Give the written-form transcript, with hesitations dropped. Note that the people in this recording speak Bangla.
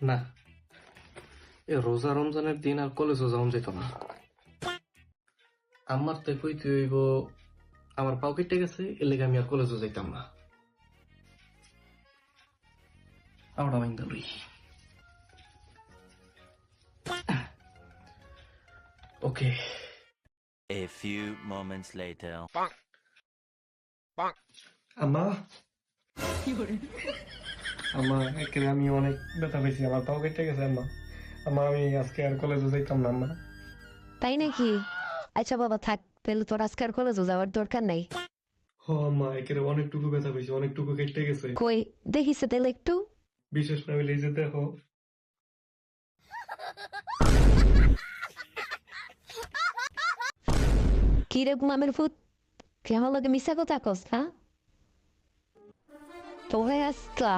না, এ রোজা রমজানের দিন আর কলেজও যাওয়া যেত না। আমার তো কইতে হইব আমার পাও কেটে গেছে, এর লেগে আমি আর কলেজও যাইতাম না। আমরা মাইন্দা লই। ওকে। A few moments later. আম্মা, আম্মা, একেবারে আমি অনেক ব্যথা পেয়েছি, আমার পাও কেটে গেছে আম্মা। আম্মা, আমি আজকে আর কলেজে যাইতাম না আম্মা। তাই নাকি? আচ্ছা বাবা থাক, তাহলে তোর আজকে আর কলেজে যাওয়ার দরকার নাই। হ আম্মা, একেবারে অনেকটুকু ব্যথা পেয়েছি, অনেকটুকু কেটে গেছে। কই দেখিস তাহলে একটু। বিশেষ না হইলে এই যে দেখো। কি রে মামের ফুট, কেমন লাগে মিশা কথা কস না? তোরে আজকা